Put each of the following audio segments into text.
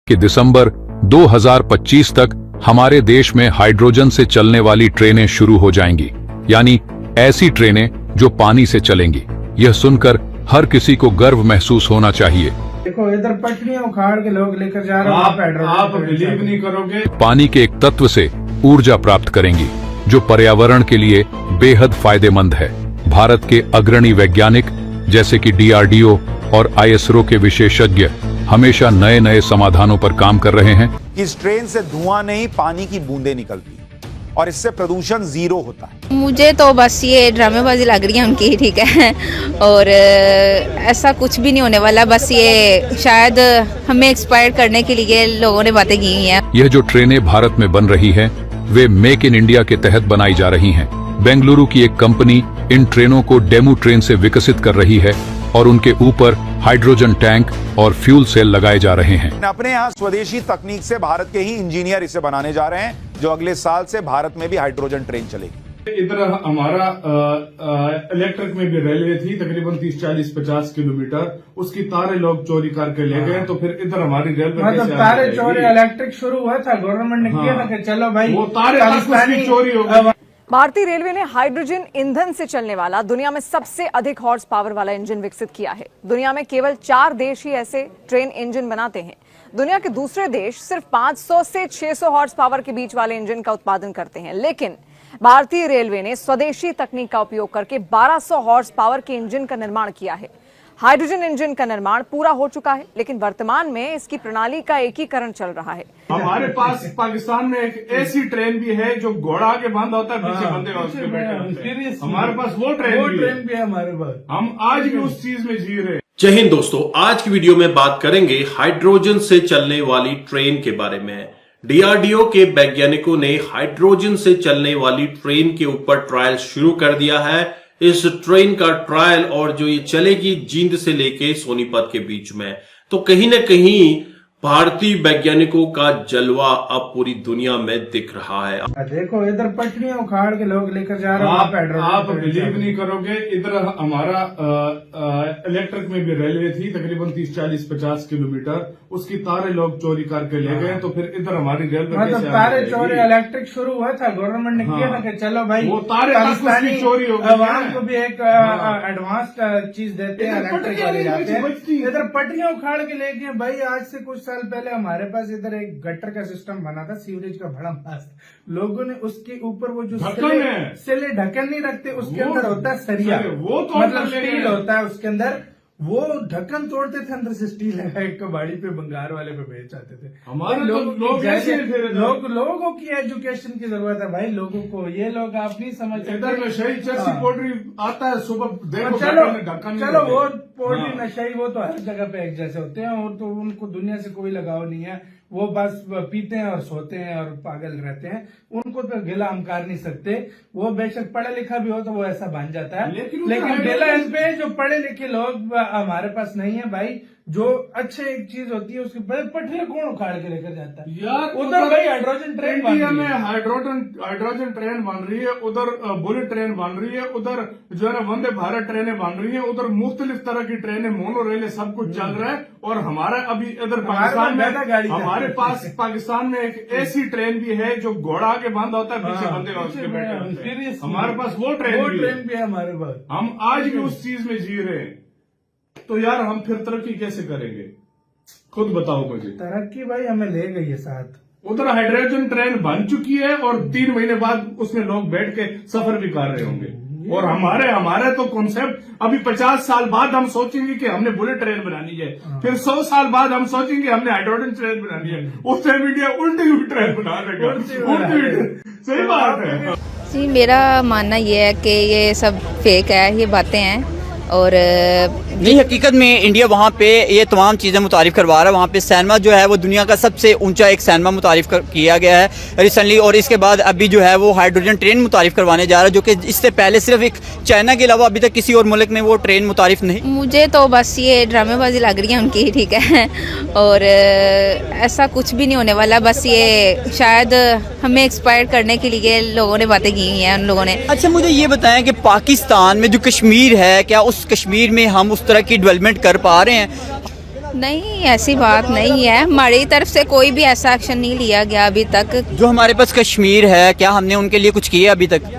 कि दिसंबर 2025 तक हमारे देश में हाइड्रोजन से चलने वाली ट्रेनें शुरू हो जाएंगी, यानी ऐसी ट्रेनें जो पानी से चलेंगी। यह सुनकर हर किसी को गर्व महसूस होना चाहिए। देखो इधर पटरियां उखाड़ के लोग लेकर जा रहे हैं। आप बिलीव नहीं करोगे, पानी के एक तत्व से ऊर्जा प्राप्त करेंगी जो पर्यावरण के लिए बेहद फायदेमंद है। भारत के अग्रणी वैज्ञानिक जैसे कि DRDO और ISRO के विशेषज्ञ हमेशा नए नए समाधानों पर काम कर रहे हैं। इस ट्रेन से धुआं नहीं, पानी की बूंदें निकलती और इससे प्रदूषण 0 होता है। मुझे तो बस ये ड्रामेबाजी लग रही है उनकी, ठीक है, और ऐसा कुछ भी नहीं होने वाला। बस ये शायद हमें एक्सपायर करने के लिए लोगों ने बातें की हुई हैं। यह जो ट्रेनें भारत में बन रही हैं, वे मेक इन इंडिया के तहत बनाई जा रही हैं। बेंगलुरु की एक कंपनी इन ट्रेनों को डेमो ट्रेन से विकसित कर रही है और उनके ऊपर हाइड्रोजन टैंक और फ्यूल सेल लगाए जा रहे हैं। अपने यहाँ स्वदेशी तकनीक से भारत के ही इंजीनियर इसे बनाने जा रहे हैं, जो अगले साल से भारत में भी हाइड्रोजन ट्रेन चलेगी। इधर हमारा इलेक्ट्रिक में भी रेलवे थी, तकरीबन 30-40-50 किलोमीटर। उसकी तारे लोग चोरी करके ले गए, तो फिर इधर हमारी रेलवे मतलब तारे चोरी इलेक्ट्रिक शुरू हुआ था, गवर्नमेंट ने किया था कि चलो भाई वो तारे चोरी हो गई। भारतीय रेलवे ने हाइड्रोजन ईंधन से चलने वाला दुनिया में सबसे अधिक हॉर्स पावर वाला इंजन विकसित किया है। दुनिया में केवल 4 देश ही ऐसे ट्रेन इंजन बनाते हैं। दुनिया के दूसरे देश सिर्फ 500 से 600 हॉर्स पावर के बीच वाले इंजन का उत्पादन करते हैं, लेकिन भारतीय रेलवे ने स्वदेशी तकनीक का उपयोग करके 1200 हॉर्स पावर के इंजन का निर्माण किया है। हाइड्रोजन इंजन का निर्माण पूरा हो चुका है, लेकिन वर्तमान में इसकी प्रणाली का एकीकरण चल रहा है। हमारे पास पाकिस्तान में एक ऐसी ट्रेन भी है जो घोड़ा आगे बांधा होता है, पीछे बंदे उसके बैठे। हमारे पास वो ट्रेन भी है हमारे पास। हम आज भी उस चीज में जी रहे हैं। जय हिंद दोस्तों, आज की वीडियो में बात करेंगे हाइड्रोजन से चलने वाली ट्रेन के बारे में। DRDO के वैज्ञानिकों ने हाइड्रोजन से चलने वाली ट्रेन के ऊपर ट्रायल शुरू कर दिया है। इस ट्रेन का ट्रायल और जो ये चलेगी जींद से लेके सोनीपत के बीच में, तो कहीं ना कहीं भारतीय वैज्ञानिकों का जलवा अब पूरी दुनिया में दिख रहा है। देखो इधर पटरियां उखाड़ के लोग लेकर जा रहे हैं। आप बिलीव नहीं करोगे, इधर हमारा इलेक्ट्रिक में भी रेलवे थी, तकरीबन 30-40-50 किलोमीटर। उसकी तारे लोग चोरी करके ले गए, तो फिर इधर हमारी रेलवे मतलब तारे चोरी इलेक्ट्रिक शुरू हुआ था, गवर्नमेंट ने किया था कि चलो भाई वो तारे चोरी हो गई, आवाम को भी एक एडवांस चीज देते हैं, इलेक्ट्रिक वाले जाते हैं। इधर पटरियां उखाड़ के ले गए भाई। आज से कुछ साल पहले हमारे पास इधर एक गटर का सिस्टम बना था, सीवरेज का बड़ा मस्त। लोगों ने उसके ऊपर वो जो सिले ढक्कन नहीं रखते, उसके अंदर होता है सरिया, वो तो मतलब स्टील होता है उसके अंदर। वो ढक्कन तोड़ते थे, अंदर से स्टील लगा के कबाड़ी पे बंगार वाले पे बेच आते थे। हमारे लोगों की एजुकेशन की जरूरत है भाई, लोगों को। ये लोग आप नहीं समझते। इधर नशाई चर्सी पोल्ट्री आता है सुबह, देखो चलो वो पोल्ट्री नशाई वो तो हर जगह पे एक जैसे होते हैं, और तो उनको दुनिया से कोई लगाव नहीं है। वो बस पीते हैं और सोते हैं और पागल रहते हैं, उनको तो गिला हम कर नहीं सकते। वो बेशक पढ़ा लिखा भी हो तो वो ऐसा बन जाता है, लेकिन गिला इन पे जो पढ़े लिखे लोग हमारे पास नहीं है भाई। जो अच्छे एक चीज होती है उसकी पटरियां कौन उखाड़ के लेकर जाता है यार? उधर भाई हाइड्रोजन ट्रेन इंडिया में हाइड्रोजन ट्रेन बन रही है, उधर बुलेट ट्रेन बन रही है, उधर जो है ना वंदे भारत ट्रेनें बन रही है, उधर मुख्तलिफ तरह की ट्रेनें, मोनो रेल, सब कुछ चल रहा है। और हमारा अभी इधर पाकिस्तान में, हमारे पास पाकिस्तान में एक ऐसी ट्रेन भी है जो घोड़ा आगे बांधा होता है, पीछे बंदे उसके बैठे। हमारे पास वो ट्रेन भी है हमारे पास। हम आज भी उस चीज में जी रहे हैं। तो यार हम फिर तरक्की कैसे करेंगे, खुद बताओ मुझे। तरक्की भाई हमें ले गई है साथ। उधर हाइड्रोजन ट्रेन बन चुकी है और 3 महीने बाद उसमें लोग बैठ के सफर भी कर रहे होंगे। और हमारे तो कॉन्सेप्ट अभी 50 साल बाद हम सोचेंगे कि हमने बुलेट ट्रेन बनानी है, फिर 100 साल बाद हम सोचेंगे हमने हाइड्रोजन ट्रेन बनानी है। उस टाइम इंडिया उल्टी हुई ट्रेन बना देगा। सही बात है जी, मेरा मानना ये है कि ये सब फेक है, ये बातें हैं। और नहीं, हकीकत में इंडिया वहाँ पे ये तमाम चीज़ें मुतारिफ करवा रहा है। वहाँ पे सैनमा जो है वो दुनिया का सबसे ऊंचा एक सैनमा मुतारिफ किया गया है रिसेंटली, और इसके बाद अभी जो है वो हाइड्रोजन ट्रेन मुतारिफ करवाने जा रहा है, जो कि इससे पहले सिर्फ एक चाइना के अलावा अभी तक किसी और मुल्क में वो ट्रेन मुतारिफ नहीं। मुझे तो बस ये ड्रामेबाजी लग रही है उनकी, ठीक है, और ऐसा कुछ भी नहीं होने वाला। बस ये शायद हमें एक्सपायर करने के लिए लोगों ने बातें की हुई हैं, उन लोगों ने। अच्छा, मुझे ये बताएं कि पाकिस्तान में जो कश्मीर है, क्या उस कश्मीर में हम उस तरह की डेवलपमेंट कर पा रहे हैं? नहीं, ऐसी बात नहीं है, हमारी तरफ से कोई भी ऐसा एक्शन नहीं लिया गया अभी तक। जो हमारे पास कश्मीर है, क्या हमने उनके लिए कुछ किया अभी तक?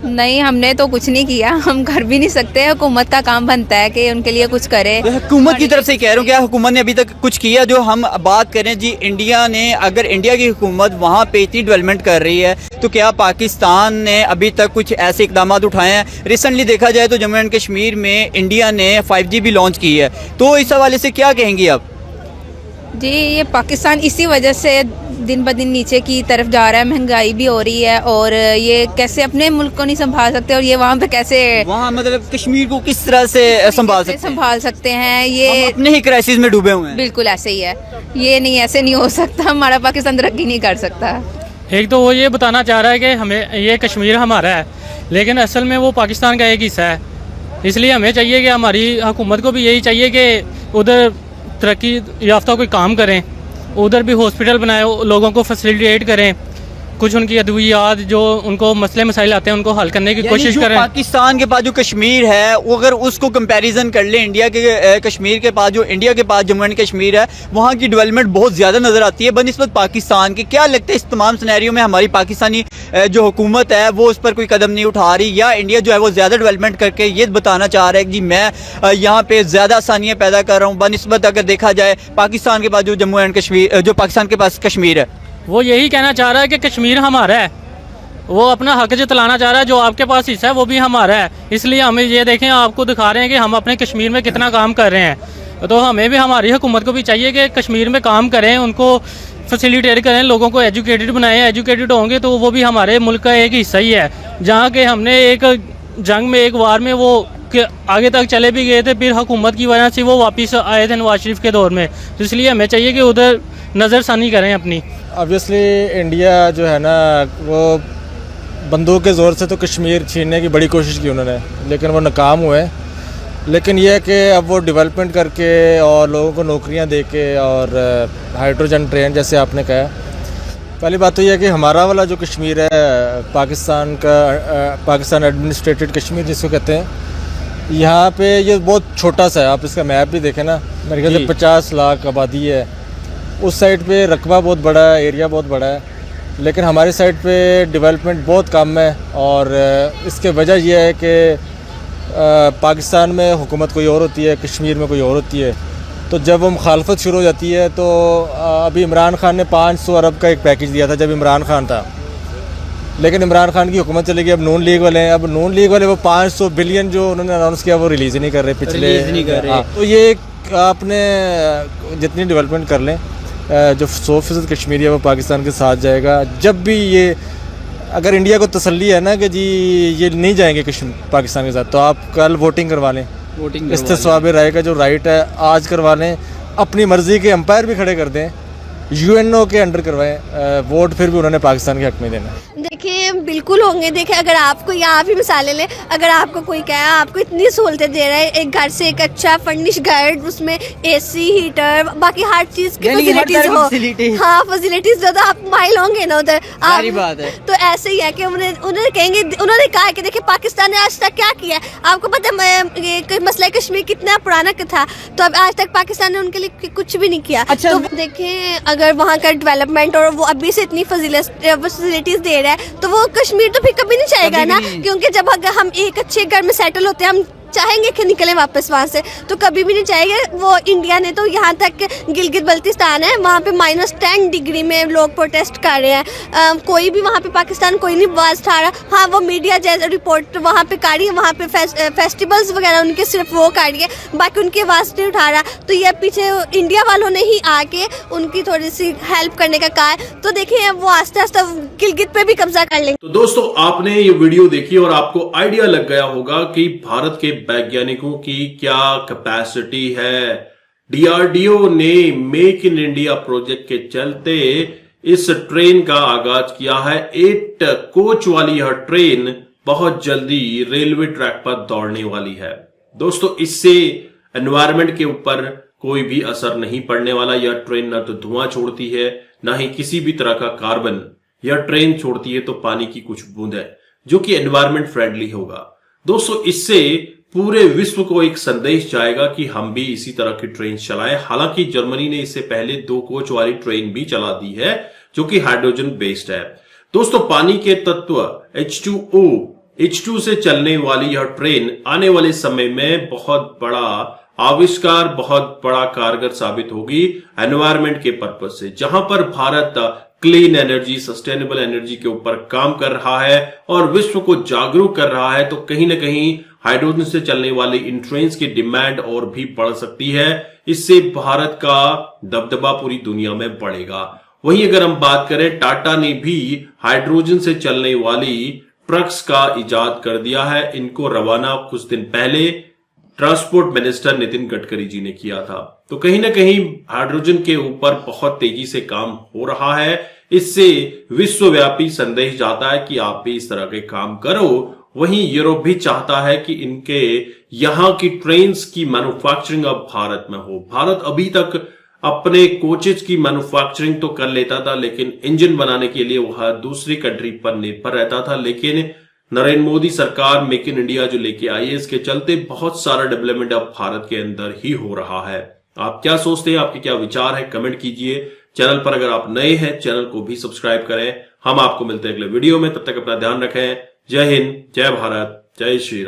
नहीं, हमने तो कुछ नहीं किया, हम कर भी नहीं सकते। हुकूमत का काम बनता है कि उनके लिए कुछ करे। तो हुकूमत की तरफ से कह रहा हूँ, क्या हुकूमत ने अभी तक कुछ किया? जो हम बात करें जी, इंडिया ने, अगर इंडिया की हुकूमत वहाँ पे इतनी डेवलपमेंट कर रही है, तो क्या पाकिस्तान ने अभी तक कुछ ऐसे इकदाम उठाए हैं? रिसेंटली देखा जाए तो जम्मू एंड कश्मीर में इंडिया ने 5G भी लॉन्च की है, तो इस हवाले से क्या कहेंगी आप? जी, ये पाकिस्तान इसी वजह से दिन ब दिन नीचे की तरफ जा रहा है, महंगाई भी हो रही है, और ये कैसे अपने मुल्क को नहीं संभाल सकते, और ये वहाँ पे कैसे, वहाँ मतलब कश्मीर को किस तरह से संभाल सकते हैं? ये हम अपने ही क्राइसिस में डूबे हुए हैं। बिल्कुल ऐसे ही है, ये नहीं, ऐसे नहीं हो सकता। हमारा पाकिस्तान तरक्की नहीं कर सकता। एक तो वो ये बताना चाह रहा है कि हमें ये कश्मीर हमारा है, लेकिन असल में वो पाकिस्तान का एक हिस्सा है। इसलिए हमें चाहिए कि हमारी हुकूमत को भी यही चाहिए कि उधर तरक्की याफ्ता कोई काम करें, उधर भी हॉस्पिटल बनाए, लोगों को फैसिलिटेट करें, कुछ उनकी अद्वियात जो उनको मसले मसाइल आते हैं उनको हल करने की कोशिश करें। पाकिस्तान के पास जो कश्मीर है, वो अगर उसको कंपैरिजन कर ले इंडिया के कश्मीर के पास, जो इंडिया के पास जम्मू एंड कश्मीर है, वहाँ की डेवलपमेंट बहुत ज़्यादा नज़र आती है बनिस्बत पाकिस्तान के। क्या लगता है इस तमाम सिनेरियो में हमारी पाकिस्तानी जो हुकूमत है वो उस पर कोई कदम नहीं उठा रही, या इंडिया जो है वो ज़्यादा डेवलपमेंट करके ये बताना चाह रहा है कि जी मैं यहाँ पे ज़्यादा आसानियाँ पैदा कर रहा हूँ बनिस्बत अगर देखा जाए पाकिस्तान के पास जो जम्मू एंड कश्मीर, जो पाकिस्तान के पास कश्मीर है? वो यही कहना चाह रहा है कि कश्मीर हमारा है, वो अपना हक जतलाना चाह रहा है, जो आपके पास हिस्सा है वो भी हमारा है। इसलिए हमें ये देखें, आपको दिखा रहे हैं कि हम अपने कश्मीर में कितना काम कर रहे हैं। तो हमें भी, हमारी हुकूमत को भी चाहिए कि कश्मीर में काम करें, उनको फैसिलिटेट करें, लोगों को एजुकेटेड बनाएं। एजुकेटेड होंगे तो वो भी हमारे मुल्क का एक हिस्सा ही है। जहाँ के हमने एक जंग में, एक वार में वो आगे तक चले भी गए थे, फिर हुकूमत की वजह से वो वापस आए थे नवाज शरीफ के दौर में। तो इसलिए हमें चाहिए कि उधर नज़रसानी करें अपनी। ऑब्वियसली इंडिया जो है ना, वो बंदूक के ज़ोर से तो कश्मीर छीनने की बड़ी कोशिश की उन्होंने, लेकिन वो नाकाम हुए। लेकिन यह है कि अब वो डेवलपमेंट करके और लोगों को नौकरियां दे के, और हाइड्रोजन ट्रेन जैसे आपने कहा, पहली बात तो यह है कि हमारा वाला जो कश्मीर है पाकिस्तान का, पाकिस्तान एडमिनिस्ट्रेटेड कश्मीर जिसको कहते हैं, यहाँ पे ये बहुत छोटा सा है। आप इसका मैप भी देखें ना, मेरे ख्याल से 50 लाख आबादी है। उस साइड पे रकबा बहुत बड़ा है, एरिया बहुत बड़ा है, लेकिन हमारी साइड पे डेवलपमेंट बहुत कम है। और इसके वजह यह है कि पाकिस्तान में हुकूमत कोई और होती है, कश्मीर में कोई और होती है। तो जब वो मुखालफत शुरू हो जाती है, तो अभी इमरान खान ने 500 अरब का एक पैकेज दिया था जब इमरान खान था, लेकिन इमरान खान की हुकूमत चली गई। अब नून लीग वाले हैं, अब नून लीग वाले वो 500 बिलियन जो उन्होंने अनाउंस किया वो रिलीज़ ही नहीं कर रहे पिछले। तो ये आपने जितनी डेवलपमेंट कर लें, जो 100% कश्मीर है वो पाकिस्तान के साथ जाएगा। जब भी ये, अगर इंडिया को तसल्ली है ना कि जी ये नहीं जाएंगे पाकिस्तान के साथ, तो आप कल वोटिंग करवा लें, इस्तिस्वाब राय का जो राइट है आज करवा लें, अपनी मर्जी के अंपायर भी खड़े कर दें, यूएनओ के अंडर करवाएं वोट, फिर भी उन्होंने पाकिस्तान के हक में देना। देखिए बिल्कुल होंगे। देखिए अगर आपको, या आप ही मिसालें लें, अगर आपको कोई कहे आपको इतनी सहूलतें दे रहा है, एक घर से एक अच्छा फर्निश घर, उसमें एसी, हीटर, बाकी हर चीज़ की फैसिलिटीज हो, हाँ फैसिलिटीज ज़्यादा, आप माइल होंगे ना उधर। बात है। तो ऐसे ही है कि उन्होंने कहेंगे, उन्होंने कहा कि देखिए पाकिस्तान ने आज तक क्या किया है, आपको पता है मसला कश्मीर कितना पुराना था, तो अब आज तक पाकिस्तान ने उनके लिए कुछ भी नहीं किया। अच्छा, तो देखें अगर वहाँ का डेवलपमेंट और वो अभी से इतनी फैसिलिटीज दे रहा है, तो वो कश्मीर तो फिर कभी नहीं चाहेगा ना, क्योंकि जब अगर हम एक अच्छे घर में सेटल होते हैं, हम चाहेंगे कि निकले वापस वहाँ से, तो कभी भी नहीं चाहेंगे। वो इंडिया ने तो यहाँ तक, गिलगित बल्तिस्तान है वहाँ पे -10 डिग्री में लोग प्रोटेस्ट कर रहे हैं, कोई भी वहाँ पे पाकिस्तान कोई नहीं आवाज़ उठा रहा। हाँ वो मीडिया जैसे रिपोर्ट वहाँ पे कर रही है, वहाँ पे फेस्टिवल्स वगैरह उनके सिर्फ वो कर रही है, बाकी उनकी आवाज़ नहीं उठा रहा। तो ये पीछे इंडिया वालों ने ही आके उनकी थोड़ी सी हेल्प करने का कहा है। तो देखिए वो आस्ते आस्ते गिलगित पे भी कब्जा कर लेंगे। तो दोस्तों आपने ये वीडियो देखी और आपको आइडिया लग गया होगा कि भारत के वैज्ञानिकों की क्या कैपेसिटी है। डीआरडीओ ने मेक इन इंडिया प्रोजेक्ट के चलते इस ट्रेन का आगाज किया है। 8 कोच वाली यह ट्रेन बहुत जल्दी रेलवे ट्रैक पर दौड़ने वाली है। दोस्तों इससे एनवायरमेंट के ऊपर कोई भी असर नहीं पड़ने वाला। यह ट्रेन ना तो धुआं छोड़ती है, ना ही किसी भी तरह का कार्बन। यह ट्रेन छोड़ती है तो पानी की कुछ बूंदें, जो कि एनवायरमेंट फ्रेंडली होगा। दोस्तों इससे पूरे विश्व को एक संदेश जाएगा कि हम भी इसी तरह की ट्रेन चलाएं। हालांकि जर्मनी ने इससे पहले 2 कोच वाली ट्रेन भी चला दी है जो कि हाइड्रोजन बेस्ड है। दोस्तों, पानी के तत्व H2O से चलने वाली यह ट्रेन आने वाले समय में बहुत बड़ा आविष्कार, बहुत बड़ा कारगर साबित होगी एनवायरमेंट के पर्पज से। जहां पर Bharat clean energy, sustainable energy के ऊपर काम कर रहा है और विश्व को जागरूक कर रहा है, तो कहीं ना कहीं हाइड्रोजन से चलने वाली इन ट्रेन्स की डिमांड और भी बढ़ सकती है। इससे भारत का दबदबा पूरी दुनिया में बढ़ेगा। वहीं अगर हम बात करें, टाटा ने भी हाइड्रोजन से चलने वाली ट्रक्स का इजाद कर दिया है। इनको रवाना कुछ दिन पहले ट्रांसपोर्ट मिनिस्टर नितिन गडकरी जी ने किया था। तो कहीं ना कहीं हाइड्रोजन के ऊपर बहुत तेजी से काम हो रहा है। इससे विश्वव्यापी संदेश जाता है कि आप भी इस तरह के काम करो। वहीं यूरोप भी चाहता है कि इनके यहां की ट्रेन्स की मैन्युफैक्चरिंग अब भारत में हो। भारत अभी तक अपने कोचेज की मैन्युफैक्चरिंग तो कर लेता था, लेकिन इंजन बनाने के लिए वह दूसरी कंट्री पर निर्भर रहता था। लेकिन नरेंद्र मोदी सरकार मेक इन इंडिया जो लेके आई है, इसके चलते बहुत सारा डेवलपमेंट अब भारत के अंदर ही हो रहा है। आप क्या सोचते हैं, आपके क्या विचार है, कमेंट कीजिए। चैनल पर अगर आप नए हैं, चैनल को भी सब्सक्राइब करें। हम आपको मिलते हैं अगले वीडियो में, तब तक अपना ध्यान रखें। जय हिंद, जय भारत, जय श्री राम।